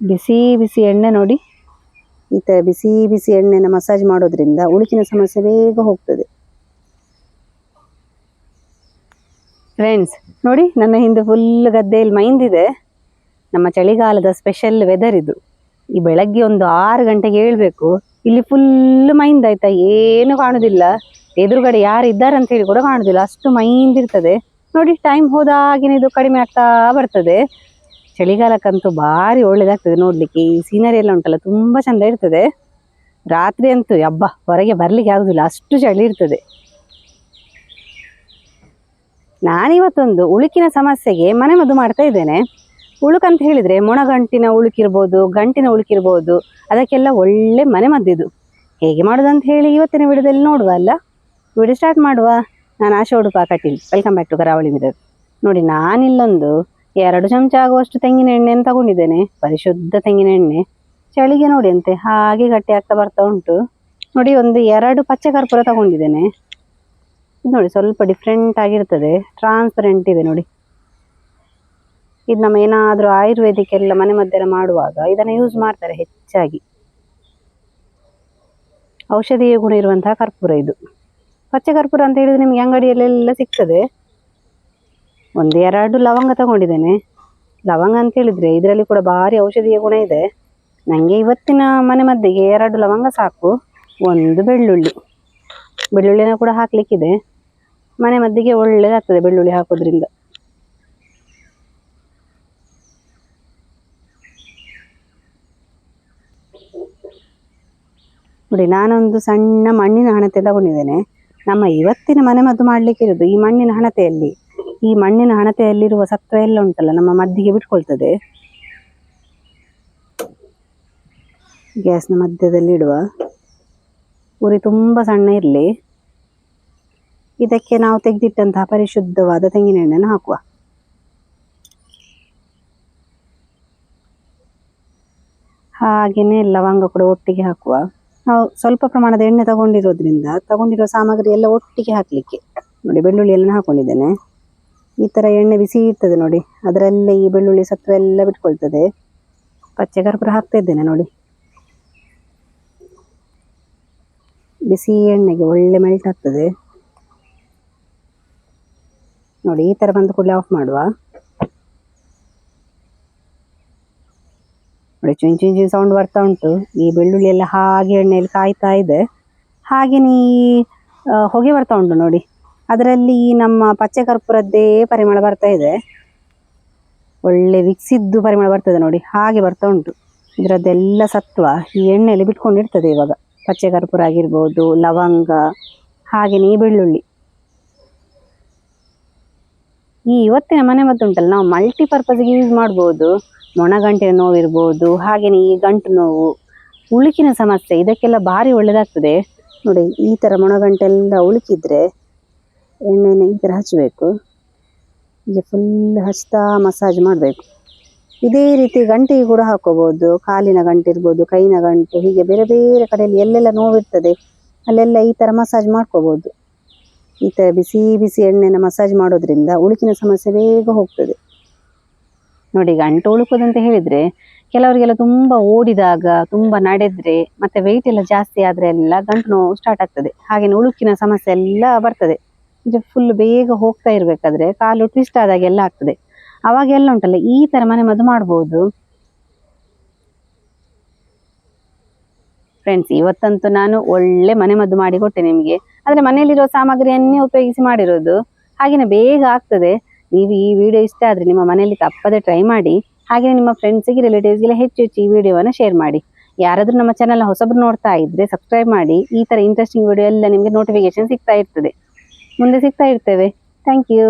ಬಿಸಿ ಬಿಸಿ ಎಣ್ಣೆ ನೋಡಿ, ಈ ಥರ ಬಿಸಿ ಬಿಸಿ ಎಣ್ಣೆನ ಮಸಾಜ್ ಮಾಡೋದ್ರಿಂದ ಉಳುಕಿನ ಸಮಸ್ಯೆ ಬೇಗ ಹೋಗ್ತದೆ. ಫ್ರೆಂಡ್ಸ್ ನೋಡಿ, ನನ್ನ ಹಿಂದೆ ಫುಲ್ ಗದ್ದೆಯಲ್ಲಿ ಮೈಂದಿದೆ. ನಮ್ಮ ಚಳಿಗಾಲದ ಸ್ಪೆಷಲ್ ವೆದರ್ ಇದು. ಈ ಬೆಳಗ್ಗೆ ಒಂದು 6 ಗಂಟೆಗೆ ಹೇಳ್ಬೇಕು, ಇಲ್ಲಿ ಫುಲ್ ಮೈಂದಾಯ್ತಾ, ಏನು ಕಾಣುದಿಲ್ಲ, ಎದುರುಗಡೆ ಯಾರು ಇದ್ದಾರೆ ಅಂತ ಹೇಳಿ ಕೂಡ ಕಾಣುದಿಲ್ಲ, ಅಷ್ಟು ಮೈಂದಿರ್ತದೆ ನೋಡಿ. ಟೈಮ್ ಹೋದಾಗಿನ ಇದು ಕಡಿಮೆ ಆಗ್ತಾ ಬರ್ತದೆ. ಚಳಿಗಾಲಕ್ಕಂತೂ ಭಾರಿ ಒಳ್ಳೇದಾಗ್ತದೆ ನೋಡ್ಲಿಕ್ಕೆ. ಈ ಸೀನರಿ ಎಲ್ಲ ಉಂಟಲ್ಲ ತುಂಬಾ ಚಂದ ಇರ್ತದೆ. ರಾತ್ರಿ ಅಂತೂ ಹೊರಗೆ ಬರ್ಲಿಕ್ಕೆ ಆಗುದಿಲ್ಲ, ಅಷ್ಟು ಚಳಿ ಇರ್ತದೆ. ನಾನಿವತ್ತೊಂದು ಉಳುಕಿನ ಸಮಸ್ಯೆಗೆ ಮನೆಮದ್ದು ಮಾಡ್ತಾ ಇದ್ದೇನೆ. ಉಳುಕಂತ ಹೇಳಿದ್ರೆ ಮೊಣಗಂಟಿನ ಉಳುಕಿರ್ಬೋದು, ಗಂಟಿನ ಉಳುಕಿರ್ಬೋದು, ಅದಕ್ಕೆಲ್ಲ ಒಳ್ಳೆ ಮನೆಮದ್ದಿದು. ಹೇಗೆ ಮಾಡೋದಂತ ಹೇಳಿ ಇವತ್ತಿನ ವಿಡಿಯೋದಲ್ಲಿ ನೋಡುವ ಅಲ್ಲ. ವಿಡಿಯೋ ಸ್ಟಾರ್ಟ್ ಮಾಡುವ. ನಾನು Asha Udupa Kateel. Welcome back to Karavali mirror. ನೋಡಿ, ನಾನಿಲ್ಲೊಂದು 2 ಚಮಚ ಆಗುವಷ್ಟು ತೆಂಗಿನ ಎಣ್ಣೆಯನ್ನು ತಗೊಂಡಿದ್ದೇನೆ, ಪರಿಶುದ್ಧ ತೆಂಗಿನ ಎಣ್ಣೆ. ಚಳಿಗೆ ನೋಡಿ ಅಂತೆ ಹಾಗೆ ಗಟ್ಟಿ ಆಗ್ತಾ ಬರ್ತಾ ಉಂಟು. ನೋಡಿ, ಒಂದು 2 ಪಚ್ಚೆ ಕರ್ಪೂರ ತಗೊಂಡಿದ್ದೇನೆ. ಇದು ನೋಡಿ ಸ್ವಲ್ಪ ಡಿಫ್ರೆಂಟ್ ಆಗಿರ್ತದೆ, ಟ್ರಾನ್ಸ್ಪರೆಂಟ್ ಇದೆ ನೋಡಿ. ಇದು ನಮ್ಮ ಏನಾದರೂ ಆಯುರ್ವೇದಿಕ್ ಎಲ್ಲ ಮನೆ ಮದ್ದೆಲ್ಲ ಮಾಡುವಾಗ ಇದನ್ನು ಯೂಸ್ ಮಾಡ್ತಾರೆ ಹೆಚ್ಚಾಗಿ. ಔಷಧೀಯ ಗುಣ ಇರುವಂತಹ ಕರ್ಪೂರ ಇದು. ಪಚ್ಚೆ ಕರ್ಪೂರ ಅಂತ ಹೇಳಿದ್ರೆ ನಿಮಗೆ ಅಂಗಡಿಯಲ್ಲೆಲ್ಲ ಸಿಗ್ತದೆ. 1-2 ಲವಂಗ ತಗೊಂಡಿದ್ದೇನೆ. ಲವಂಗ ಅಂತ ಹೇಳಿದ್ರೆ ಇದರಲ್ಲಿ ಕೂಡ ಭಾರಿ ಔಷಧೀಯ ಗುಣ ಇದೆ. ನನಗೆ ಇವತ್ತಿನ ಮನೆ ಮದ್ದಿಗೆ 2 ಲವಂಗ ಸಾಕು. 1 ಬೆಳ್ಳುಳ್ಳಿನ ಕೂಡ ಹಾಕ್ಲಿಕ್ಕಿದೆ. ಮನೆ ಮದ್ದಿಗೆ ಒಳ್ಳೇದಾಗ್ತದೆ ಬೆಳ್ಳುಳ್ಳಿ ಹಾಕೋದ್ರಿಂದ. ನೋಡಿ, ನಾನೊಂದು ಸಣ್ಣ ಮಣ್ಣಿನ ಹಣತೆ ತಗೊಂಡಿದ್ದೇನೆ. ನಮ್ಮ ಇವತ್ತಿನ ಮನೆ ಮದ್ದು ಮಾಡ್ಲಿಕ್ಕೆ ಇರೋದು ಈ ಮಣ್ಣಿನ ಹಣತೆಯಲ್ಲಿ. ಈ ಮಣ್ಣಿನ ಹಣತೆಯಲ್ಲಿರುವ ಸತ್ವ ಎಲ್ಲ ಉಂಟಲ್ಲ, ನಮ್ಮ ಮದ್ದಿಗೆ ಬಿಟ್ಕೊಳ್ತದೆ. ಗ್ಯಾಸ್ನ ಮಧ್ಯದಲ್ಲಿ ಇಡುವ. ಉರಿ ತುಂಬಾ ಸಣ್ಣ ಇರಲಿ. ಇದಕ್ಕೆ ನಾವು ತೆಗೆದಿಟ್ಟಂತಹ ಪರಿಶುದ್ಧವಾದ ತೆಂಗಿನ ಎಣ್ಣೆನ ಹಾಕುವ. ಹಾಗೇನೆ ಲವಂಗ ಕೂಡ ಒಟ್ಟಿಗೆ ಹಾಕುವ. ನಾವು ಸ್ವಲ್ಪ ಪ್ರಮಾಣದ ಎಣ್ಣೆ ತಗೊಂಡಿರೋ ಸಾಮಗ್ರಿ ಎಲ್ಲ ಒಟ್ಟಿಗೆ ಹಾಕ್ಲಿಕ್ಕೆ. ನೋಡಿ, ಬೆಳ್ಳುಳ್ಳಿ ಎಲ್ಲ ಹಾಕೊಂಡಿದ್ದೇನೆ. ಈ ತರ ಎಣ್ಣೆ ಬಿಸಿ ಇರ್ತದೆ ನೋಡಿ, ಅದರಲ್ಲೇ ಈ ಬೆಳ್ಳುಳ್ಳಿ ಸತ್ವ ಎಲ್ಲ ಬಿಟ್ಕೊಳ್ತದೆ. ಪಚ್ಚೆ ಕರ್ಪೂರ ಹಾಕ್ತಾ ಇದ್ದೇನೆ ನೋಡಿ. ಬಿಸಿ ಎಣ್ಣೆಗೆ ಒಳ್ಳೆ ಮೆಲ್ಟ್ ಆಗ್ತದೆ ನೋಡಿ. ಈ ತರ ಬಂದ ಕೂಡಲೇ ಆಫ್ ಮಾಡುವ. ನೋಡಿ, ಚುಂಚಿ ಸೌಂಡ್ ಬರ್ತಾ ಉಂಟು. ಈ ಬೆಳ್ಳುಳ್ಳಿ ಎಲ್ಲ ಹಾಗೆ ಎಣ್ಣೆಯಲ್ಲಿ ಕಾಯ್ತಾ ಇದೆ. ಹಾಗೇನೆ ಈ ಹೊಗೆ ಬರ್ತಾ ಉಂಟು ನೋಡಿ, ಅದರಲ್ಲಿ ನಮ್ಮ ಪಚ್ಚೆ ಕರ್ಪೂರದ್ದೇ ಪರಿಮಳ ಬರ್ತಾ ಇದೆ. ಒಳ್ಳೆ ವಿಕ್ಸಿದ್ದು ಪರಿಮಳ ಬರ್ತದೆ ನೋಡಿ, ಹಾಗೆ ಬರ್ತಾ ಉಂಟು. ಇದರದ್ದೆಲ್ಲ ಸತ್ವ ಈ ಎಣ್ಣೆಯಲ್ಲಿ ಬಿಟ್ಕೊಂಡಿರ್ತದೆ. ಇವಾಗ ಪಚ್ಚೆ ಕರ್ಪೂರ ಆಗಿರ್ಬೋದು, ಲವಂಗ, ಹಾಗೇನೆ ಈ ಬೆಳ್ಳುಳ್ಳಿ. ಈ ಇವತ್ತಿನ ಮನೆ ಮದ್ದು ಉಂಟಲ್ಲ, ನಾವು ಮಲ್ಟಿಪರ್ಪಸ್ಗೆ ಯೂಸ್ ಮಾಡ್ಬೋದು. ಮೊಣಗಂಟಿನ ನೋವು ಇರ್ಬೋದು, ಹಾಗೇನೆ ಈ ಗಂಟು ನೋವು, ಉಳುಕಿನ ಸಮಸ್ಯೆ, ಇದಕ್ಕೆಲ್ಲ ಭಾರಿ ಒಳ್ಳೇದಾಗ್ತದೆ ನೋಡಿ. ಈ ತರ ಮೊಣಗಂಟೆಲ್ಲ ಉಳುಕಿದ್ರೆ ಎಣ್ಣೆನ ಈ ತರ ಹಚ್ಚಬೇಕು. ಹೀಗೆ ಫುಲ್ ಹಚ್ತಾ ಮಸಾಜ್ ಮಾಡಬೇಕು. ಇದೇ ರೀತಿ ಗಂಟಿಗೆ ಕೂಡ ಹಾಕೋಬಹುದು. ಕಾಲಿನ ಗಂಟು ಇರ್ಬೋದು, ಕೈನ ಗಂಟು, ಹೀಗೆ ಬೇರೆ ಬೇರೆ ಕಡೆಯಲ್ಲಿ ಎಲ್ಲೆಲ್ಲ ನೋವಿರ್ತದೆ ಅಲ್ಲೆಲ್ಲ ಈ ತರ ಮಸಾಜ್ ಮಾಡ್ಕೋಬಹುದು. ಈ ತರ ಬಿಸಿ ಬಿಸಿ ಎಣ್ಣೆನ ಮಸಾಜ್ ಮಾಡೋದ್ರಿಂದ ಉಳುಕಿನ ಸಮಸ್ಯೆ ಬೇಗ ಹೋಗ್ತದೆ ನೋಡಿ. ಗಂಟು ಉಳುಕೋದಂತ ಹೇಳಿದ್ರೆ ಕೆಲವರಿಗೆಲ್ಲ ತುಂಬಾ ಓಡಿದಾಗ, ತುಂಬಾ ನಡೆದ್ರೆ, ಮತ್ತೆ ವೆಯ್ಟ್ ಎಲ್ಲ ಜಾಸ್ತಿ ಆದ್ರೆ ಎಲ್ಲ ಗಂಟು ನೋವು ಸ್ಟಾರ್ಟ್ ಆಗ್ತದೆ. ಹಾಗೆ ಉಳುಕಿನ ಸಮಸ್ಯೆ ಎಲ್ಲ ಬರ್ತದೆ. ಫುಲ್ ಬೇಗ ಹೋಗ್ತಾ ಇರ್ಬೇಕಾದ್ರೆ ಕಾಲು ಟ್ವಿಸ್ಟ್ ಆದಾಗೆಲ್ಲ ಆಗ್ತದೆ. ಅವಾಗೆಲ್ಲ ಉಂಟಲ್ಲ ಈ ತರ ಮನೆ ಮದ್ದು ಮಾಡ್ಬೋದು. ಫ್ರೆಂಡ್ಸ್, ಇವತ್ತಂತೂ ನಾನು ಒಳ್ಳೆ ಮನೆ ಮದ್ದು ಮಾಡಿ ಕೊಟ್ಟೆ ನಿಮಗೆ. ಆದ್ರೆ ಮನೆಯಲ್ಲಿರೋ ಸಾಮಗ್ರಿಯನ್ನೇ ಉಪಯೋಗಿಸಿ ಮಾಡಿರೋದು, ಹಾಗೇನೆ ಬೇಗ ಆಗ್ತದೆ. ನೀವು ಈ ವಿಡಿಯೋ ಇಷ್ಟ ಆದ್ರೆ ನಿಮ್ಮ ಮನೆಯಲ್ಲಿ ತಪ್ಪದೆ ಟ್ರೈ ಮಾಡಿ. ಹಾಗೆ ನಿಮ್ಮ ಫ್ರೆಂಡ್ಸಿಗೆ, ರಿಲೇಟಿವ್ಸ್ಗೆಲ್ಲ ಹೆಚ್ಚು ಈ ವಿಡಿಯೋವನ್ನು ಶೇರ್ ಮಾಡಿ. ಯಾರಾದ್ರೂ ನಮ್ಮ ಚಾನಲ್ ಹೊಸಬ್ರು ನೋಡ್ತಾ ಇದ್ರೆ ಸಬ್ಸ್ಕ್ರೈಬ್ ಮಾಡಿ. ಈ ತರ ಇಂಟ್ರೆಸ್ಟಿಂಗ್ ವಿಡಿಯೋ ಎಲ್ಲ ನಿಮಗೆ ನೋಟಿಫಿಕೇಶನ್ ಸಿಗ್ತಾ ಇರ್ತದೆ. ಮುಂದೆ ಸಿಗ್ತಾ ಇರ್ತೇವೆ. Thank you.